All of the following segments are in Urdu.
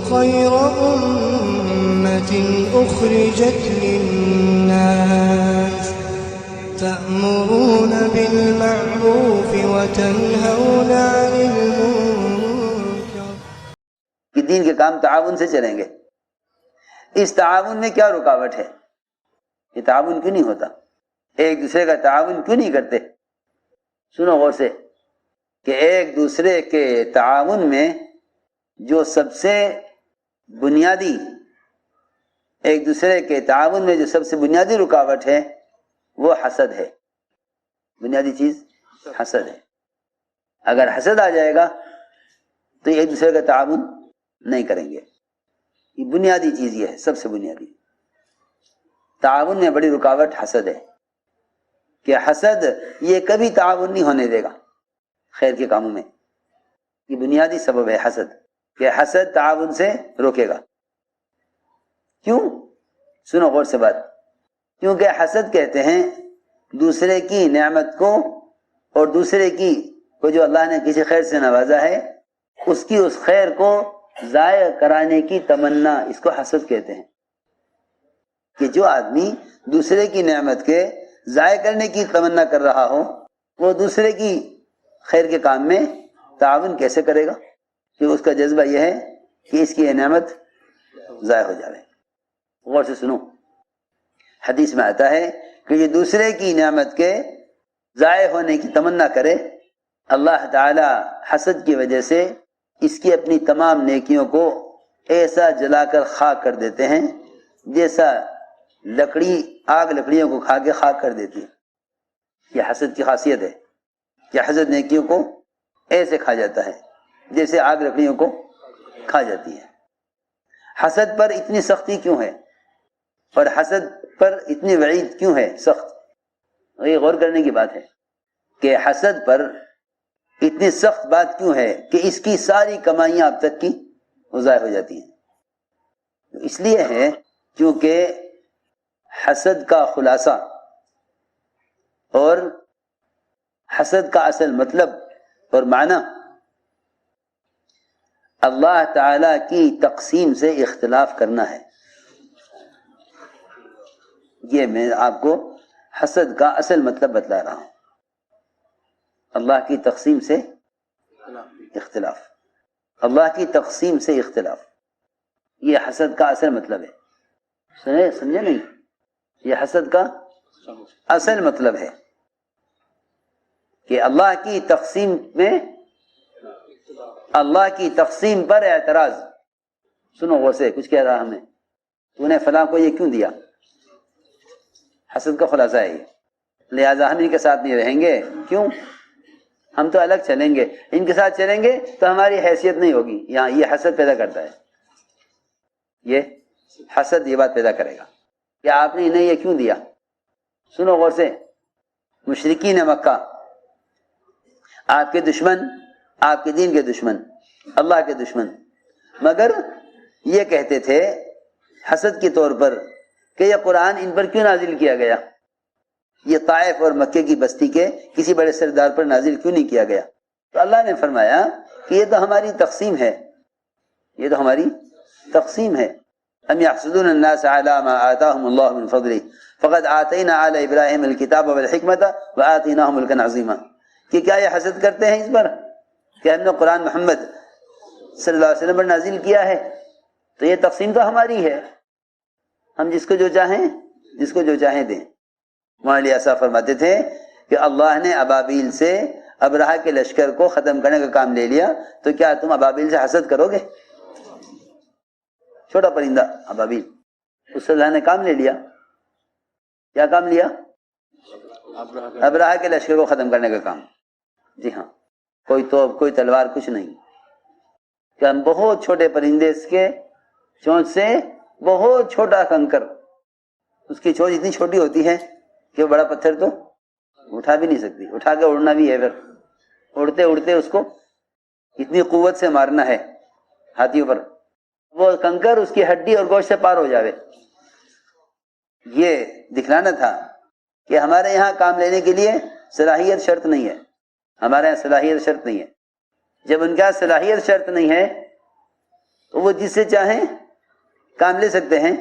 خير أمة أخرجت للناس تأمرون بالمعروف وتنهون عن المنكر. کہ دین کے کام تعاون سے چلیں گے. اس تعاون میں کیا رکاوٹ ہے؟ یہ تعاون کیوں نہیں ہوتا؟ ایک دوسرے کا تعاون کیوں نہیں کرتے؟ سنو غور سے کہ ایک دوسرے کے تعاون میں جو سب سے بنیادی رکاوٹ ہے وہ حسد ہے. بنیادی چیز حسد ہے. اگر حسد آ جائے گا تو ایک دوسرے کا تعاون نہیں کریں گے. یہ بنیادی چیز یہ ہے، سب سے بنیادی. تعاون میں بڑی رکاوٹ حسد ہے کہ حسد یہ کبھی تعاون نہیں ہونے دے گا خیر کے کاموں میں. یہ بنیادی سبب ہے حسد، کہ حسد تعاون سے روکے گا. کیوں؟ سنو غور سے بات. کیونکہ حسد کہتے ہیں دوسرے کی نعمت کو اور دوسرے کی کو جو اللہ نے کسی خیر سے نوازا ہے اس کی اس خیر کو ضائع کرانے کی تمنا، اس کو حسد کہتے ہیں. کہ جو آدمی دوسرے کی نعمت کے ضائع کرنے کی تمنا کر رہا ہو وہ دوسرے کی خیر کے کام میں تعاون کیسے کرے گا؟ کہ اس کا جذبہ یہ ہے کہ اس کی یہ نعمت ضائع ہو جائے. غور سے سنو. حدیث میں آتا ہے کہ یہ دوسرے کی نعمت کے ضائع ہونے کی تمنا کرے، اللہ تعالی حسد کی وجہ سے اس کی اپنی تمام نیکیوں کو ایسا جلا کر خاک کر دیتے ہیں جیسا آگ لکڑیوں کو کھا کے خاک کر دیتی ہے. یہ حسد کی خاصیت ہے کہ حسد نیکیوں کو ایسے کھا جاتا ہے جیسے آگ لکڑیوں کو کھا جاتی ہے. حسد پر اتنی سختی کیوں ہے اور حسد پر اتنی وعید کیوں ہے سخت؟ یہ غور کرنے کی بات ہے کہ حسد پر اتنی سخت بات کیوں ہے کہ اس کی ساری کمائیاں اب تک کی ضائع ہو جاتی ہیں. اس لیے ہے کیونکہ حسد کا خلاصہ اور حسد کا اصل مطلب اور معنی اللہ تعالی کی تقسیم سے اختلاف کرنا ہے. یہ میں آپ کو حسد کا اصل مطلب بتلا رہا ہوں. اللہ کی تقسیم سے اختلاف، اللہ کی تقسیم سے اختلاف، یہ حسد کا اصل مطلب ہے. سمجھے نہیں؟ یہ حسد کا اصل مطلب ہے کہ اللہ کی تقسیم میں، اللہ کی تقسیم پر اعتراض. سنو غور سے، کچھ کہہ رہا ہمیں تو نے فلاں کو یہ کیوں دیا؟ حسد کا خلاصہ ہے یہ. لہذا ہم ان کے ساتھ نہیں رہیں گے. کیوں؟ ہم تو الگ چلیں گے. ان کے ساتھ چلیں گے تو ہماری حیثیت نہیں ہوگی. یہاں یہ حسد پیدا کرتا ہے. یہ حسد یہ بات پیدا کرے گا کہ آپ نے انہیں یہ کیوں دیا. سنو غور سے. مشرکین مکہ، آپ کے دشمن، آپ کے دین کے دشمن، اللہ کے دشمن، مگر یہ کہتے تھے حسد کے طور پر کہ یہ قرآن ان پر کیوں نازل کیا گیا؟ یہ طائف اور مکے کی بستی کے کسی بڑے سردار پر نازل کیوں نہیں کیا گیا؟ تو اللہ نے فرمایا کہ یہ تو ہماری تقسیم ہے، یہ تو ہماری تقسیم ہے. ام یحسدون الناس علی ما آتاهم اللہ من فضلہ فقد آتینا آل ابراہیم الکتاب والحکمۃ وآتیناہم ملکا عظیما. کہ کیا یہ حسد کرتے ہیں اس پر کہ ہم نے قرآن محمد صلی اللہ علیہ وسلم پر نازل کیا ہے؟ تو یہ تقسیم تو ہماری ہے، ہم جس کو جو چاہیں دیں. مولانا علی اصغر فرماتے تھے کہ اللہ نے ابابیل سے ابرہہ کے لشکر کو ختم کرنے کا کام لے لیا تو کیا تم ابابیل سے حسد کرو گے؟ چھوٹا پرندہ ابابیل، اس سے اللہ نے کام لے لیا. کیا کام لیا؟ ابرہہ کے لشکر کو ختم کرنے کا کام. جی ہاں، کوئی توپ، کوئی تلوار، کچھ نہیں. کہ ہم بہت چھوٹے پرندے، اس کے چونچ سے بہت چھوٹا کنکر، اس کی چونچ اتنی چھوٹی ہوتی ہے کہ بڑا پتھر تو اٹھا بھی نہیں سکتی. اٹھا کے اڑنا بھی ہے، پھر اڑتے اڑتے اس کو اتنی قوت سے مارنا ہے ہاتھیوں پر، وہ کنکر اس کی ہڈی اور گوشت سے پار ہو جاوے. یہ دکھلانا تھا کہ ہمارے یہاں کام لینے کے لیے صلاحیت شرط نہیں ہے. ہمارے یہاں صلاحیت شرط نہیں ہے. جب ان کا صلاحیت شرط نہیں ہے تو وہ جس سے چاہیں کام لے سکتے ہیں.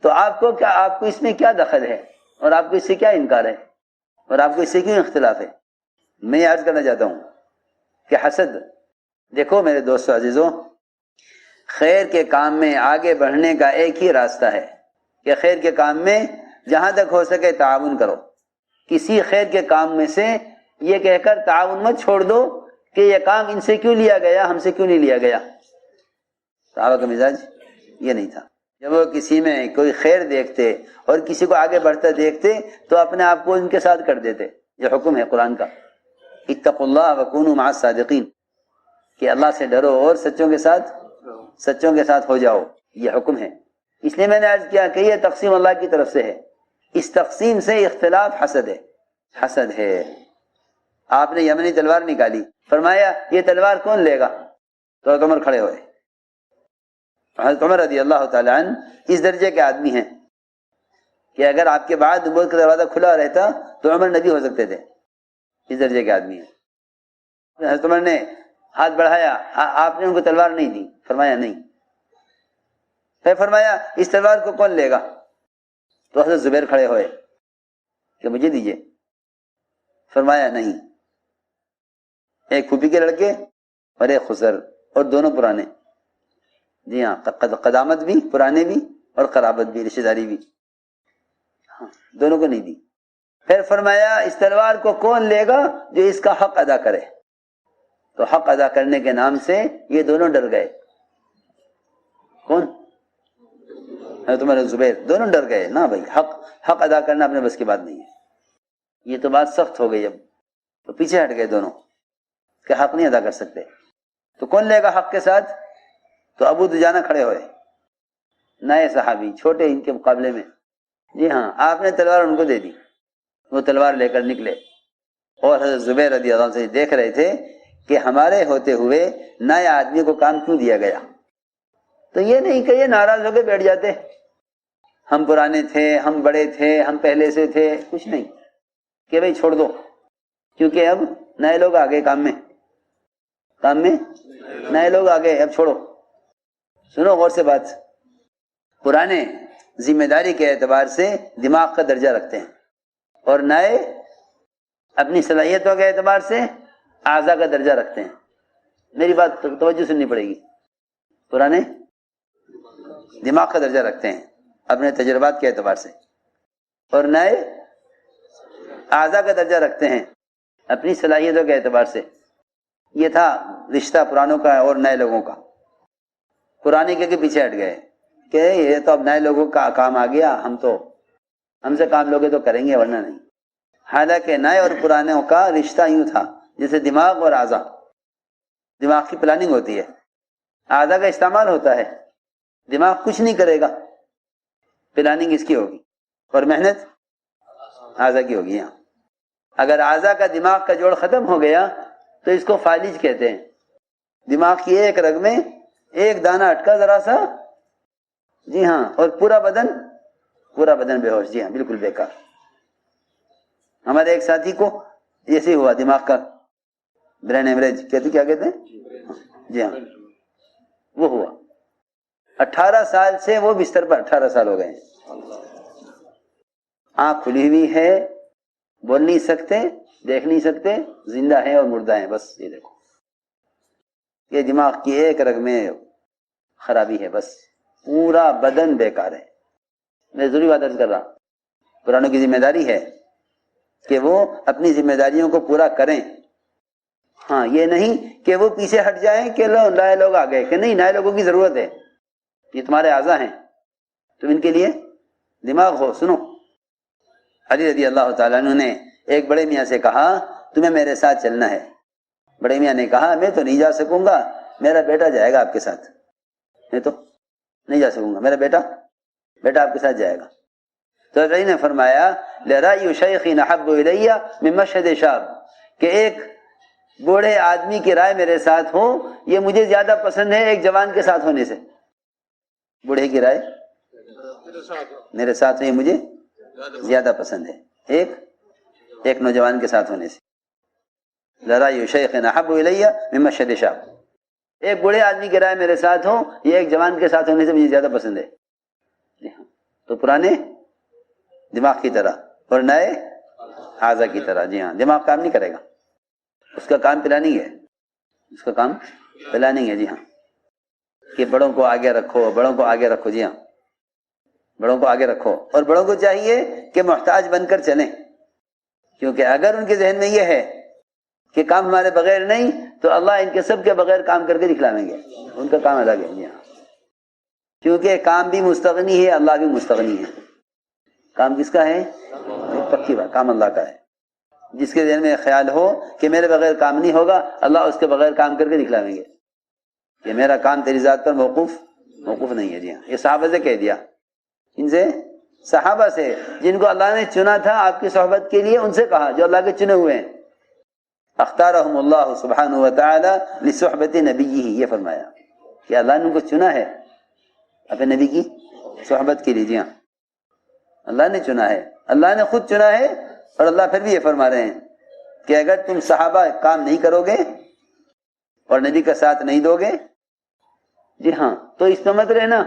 تو آپ کو اس میں کیا دخل ہے اور آپ کو اس سے کیا انکار ہے اور آپ کو اس سے کیوں اختلاف ہے؟ میں یہ عرض کرنا چاہتا ہوں کہ حسد، دیکھو میرے دوستو عزیزوں، خیر کے کام میں آگے بڑھنے کا ایک ہی راستہ ہے کہ خیر کے کام میں جہاں تک ہو سکے تعاون کرو. کسی خیر کے کام میں سے یہ کہہ کر تعاون مت چھوڑ دو کہ یہ کام ان سے کیوں لیا گیا، ہم سے کیوں نہیں لیا گیا. صحابہ کا مزاج یہ نہیں تھا. جب وہ کسی میں کوئی خیر دیکھتے اور کسی کو آگے بڑھتا دیکھتے تو اپنے آپ کو ان کے ساتھ کر دیتے. یہ حکم ہے قرآن کا، اتقوا اللہ وکونوا مع الصادقین، کہ اللہ سے ڈرو اور سچوں کے ساتھ ہو جاؤ. یہ حکم ہے. اس لیے میں نے عرض کیا کہ یہ تقسیم اللہ کی طرف سے ہے. اس تقسیم سے اختلاف حسد ہے. آپ نے یمنی تلوار نکالی، فرمایا یہ تلوار کون لے گا؟ تو حضرت عمر کھڑے ہوئے. حضرت عمر رضی اللہ تعالی عنہ اس درجے کے آدمی ہیں کہ اگر آپ کے بعد نبوت کا دروازہ کھلا رہتا تو عمر نبی ہو سکتے تھے. اس درجے کے آدمی ہیں. حضرت عمر نے ہاتھ بڑھایا، آپ نے ان کو تلوار نہیں دی؟ فرمایا نہیں. پھر فرمایا اس تلوار کو کون لے گا؟ تو حضرت زبیر کھڑے ہوئے کہ مجھے دیجیے. فرمایا نہیں. ایک پھوپھی کے لڑکے اور ایک خسر، اور دونوں پرانے. جی ہاں، قدامت بھی، پرانے بھی، اور قرابت بھی، رشتہ داری بھی. دونوں کو نہیں دی. پھر فرمایا اس تلوار کو کون لے گا جو اس کا حق ادا کرے؟ تو حق ادا کرنے کے نام سے یہ دونوں ڈر گئے. کون؟ تمہارے زبیر. دونوں ڈر گئے نا بھائی، حق ادا کرنا اپنے بس کی بات نہیں ہے. یہ تو بات سخت ہو گئی. اب تو پیچھے ہٹ گئے دونوں کہ حق نہیں ادا کر سکتے. تو کون لے گا حق کے ساتھ؟ تو ابو دجانہ کھڑے ہوئے، نئے صحابی، چھوٹے ان کے مقابلے میں. جی ہاں، آپ نے تلوار ان کو دے دی. وہ تلوار لے کر نکلے اور حضرت زبیر رضی اللہ عنہ سے دیکھ رہے تھے کہ ہمارے ہوتے ہوئے نئے آدمی کو کام کیوں دیا گیا. تو یہ نہیں کہ یہ ناراض ہو کے بیٹھ جاتے، ہم پرانے تھے، ہم بڑے تھے، ہم پہلے سے تھے. کچھ نہیں کہ بھئی چھوڑ دو، کیونکہ اب نئے لوگ آ گئے کام میں نئے لوگ آ گئے، اب چھوڑو. سنو غور سے بات. پرانے ذمہ داری کے اعتبار سے دماغ کا درجہ رکھتے ہیں اور نئے اپنی صلاحیتوں کے اعتبار سے اعضاء کا درجہ رکھتے ہیں. میری بات توجہ سننی پڑے گی. پرانے دماغ کا درجہ رکھتے ہیں اپنے تجربات کے اعتبار سے، اور نئے اعضاء کا درجہ رکھتے ہیں اپنی صلاحیتوں کے اعتبار سے. یہ تھا رشتہ پرانوں کا اور نئے لوگوں کا. پرانے کے پیچھے ہٹ گئے کہ یہ تو اب نئے لوگوں کا کام آ گیا، ہم سے کام لوگے تو کریں گے ورنہ نہیں. حالانکہ نئے اور پرانوں کا رشتہ یوں تھا جیسے دماغ اور اعضاء. دماغ کی پلاننگ ہوتی ہے، اعضاء کا استعمال ہوتا ہے. دماغ کچھ نہیں کرے گا، پلاننگ اس کی ہوگی اور محنت اعضاء کی ہوگی. یہاں اگر اعضاء کا دماغ کا جوڑ ختم ہو گیا تو اس کو فالج کہتے ہیں. دماغ کی ایک رگ میں ایک دانہ اٹکا ذرا سا، جی ہاں، اور پورا بدن بے ہوش. جی ہاں، بالکل بیکار. ہمارے ایک ساتھی کو ایسے ہوا، دماغ کا برین ایوریج کیا کہتے ہیں؟ جی ہاں، وہ ہوا. 18 سال سے وہ بستر پر، 18 سال ہو گئے ہیں. آنکھ کھلی ہوئی ہے، بول نہیں سکتے، دیکھ نہیں سکتے، زندہ ہے اور مردہ ہے. بس یہ دیکھو، یہ دماغ کی ایک رگ میں خرابی ہے، بس پورا بدن بیکار ہے. میں ضروری بات عرض کر رہا ہوں. پرانوں کی ذمہ داری ہے کہ وہ اپنی ذمہ داریوں کو پورا کریں. ہاں، یہ نہیں کہ وہ پیچھے ہٹ جائیں کہ نئے لوگ آ گئے، کہ نہیں، نئے لوگوں کی ضرورت ہے، یہ تمہارے اعضاء ہیں، تم ان کے لیے دماغ ہو. سنو، علی رضی اللہ تعالیٰ عنہ نے ایک بڑے میاں سے کہا تمہیں میرے ساتھ چلنا ہے. بڑے میاں نے کہا میں تو نہیں جا سکوں گا، میرا بیٹا جائے گا آپ کے ساتھ. میں تو نہیں جا سکوں گا، میرا بیٹا آپ کے ساتھ جائے گا. تو علی نے فرمایا لرأی شیخ احب الی من مشهد شاب، کہ ایک بوڑھے آدمی کی رائے میرے ساتھ ہو یہ مجھے زیادہ پسند ہے ایک جوان کے ساتھ ہونے سے. بوڑھے کی رائے میرے ساتھ ہوئی مجھے زیادہ پسند ہے ایک نوجوان کے ساتھ ہونے سے. لرأی شیخ احب الی من مشهد شاب. ایک بوڑھے آدمی کی رائے میرے ساتھ ہو یہ ایک جوان کے ساتھ ہونے سے مجھے زیادہ پسند ہے. جی ہاں. تو پرانے دماغ کی طرح اور نئے اعضا کی طرح. جی ہاں. دماغ کام نہیں کرے گا, اس کا کام پلاننگ ہے, اس کا کام پلاننگ ہے. جی ہاں. کہ بڑوں کو آگے رکھو, بڑوں کو آگے رکھو. جی ہاں, بڑوں کو آگے رکھو. اور بڑوں کو چاہیے کہ محتاج بن کر چلیں, کیونکہ اگر ان کے ذہن میں یہ ہے کہ کام ہمارے بغیر نہیں تو اللہ ان کے سب کے بغیر کام کر کے دکھلاویں گے. ان کا کام الگ ہے. جی ہاں. کیونکہ کام بھی مستغنی ہے, اللہ بھی مستغنی ہے. کام کس کا ہے؟ پکی بات, کام اللہ کا ہے. جس کے ذہن میں خیال ہو کہ میرے بغیر کام نہیں ہوگا, اللہ اس کے بغیر کام کر کے دکھلاویں گے کہ میرا کام تیری ذات پر موقوف نہیں ہے. جی ہاں. یہ صحابہ سے کہہ دیا, ان سے, صحابہ سے جن کو اللہ نے چنا تھا آپ کی صحبت کے لیے, ان سے کہا جو اللہ کے چنے ہوئے ہیں. اختارہم اللہ سبحانہ وتعالی لصحبت نبیہ, یہ فرمایا کہ اللہ نے ان کو چنا ہے اپنے نبی کی صحبت کے لیے. جی ہاں, اللہ نے چنا ہے, اللہ نے خود چنا ہے. اور اللہ پھر بھی یہ فرما رہے ہیں کہ اگر تم صحابہ کام نہیں کرو گے اور نبی کا ساتھ نہیں دو گے, جی ہاں, تو اس میں مت رہنا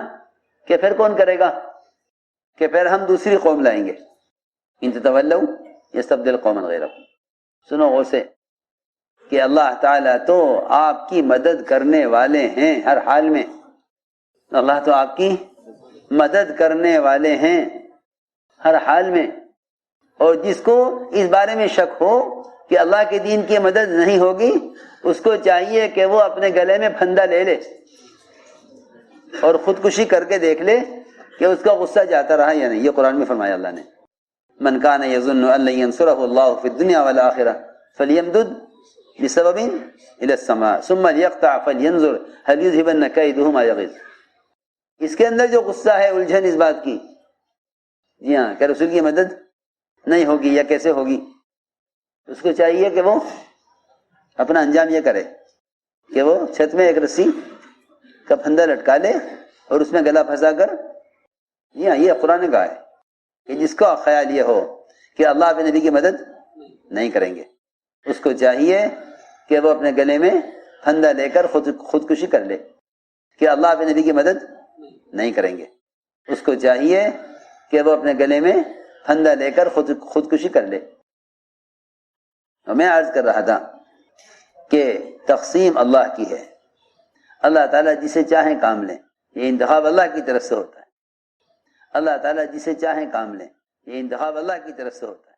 کہ پھر کون کرے گا, کہ پھر ہم دوسری قوم لائیں گے. ان تتولوا یستبدل قوما غیرکم. سنو غور سے کہ اللہ تعالیٰ تو آپ کی مدد کرنے والے ہیں ہر حال میں. اللہ تو آپ کی مدد کرنے والے ہیں ہر حال میں. اور جس کو اس بارے میں شک ہو کہ اللہ کے دین کی مدد نہیں ہوگی, اس کو چاہیے کہ وہ اپنے گلے میں پھندا لے لے اور خودکشی کر کے دیکھ لے کہ اس کا غصہ جاتا رہا یا نہیں. یہ قرآن میں فرمایا اللہ نے, من کان یظن ان لن ینصرہ اللہ فی الدنیا والآخرہ فلیمدد بسبب الی السماء ثم لیقطع فلینظر هل یذهبن کیدہ ما یغیظ. اس کے اندر جو غصہ ہے, الجھن اس بات کی, جی ہاں, کہ رسول کی مدد نہیں ہوگی یا کیسے ہوگی, اس کو چاہیے کہ وہ اپنا انجام یہ کرے کہ وہ چھت میں ایک رسی کا پھندا لٹکا لے اور اس میں گلا پھنسا کر, جی ہاں, یہ قرآن کا ہے کہ جس کا خیال یہ ہو کہ اللہ اپنے نبی کی مدد نہیں کریں گے, اس کو چاہیے کہ وہ اپنے گلے میں پھندا لے کر خودکشی کر لے کہ اللہ اپنے نبی کی مدد نہیں کریں گے. اس کو چاہیے کہ وہ اپنے گلے میں پھندا لے کر خودکشی کر لے. اور میں عرض کر رہا تھا کہ تقسیم اللہ کی ہے, اللہ تعالیٰ جسے چاہیں کام لیں, یہ انتخاب اللہ کی طرف سے ہوتا ہے. اللہ تعالیٰ جسے چاہیں کام لیں, یہ انتخاب اللہ کی طرف سے ہوتا ہے.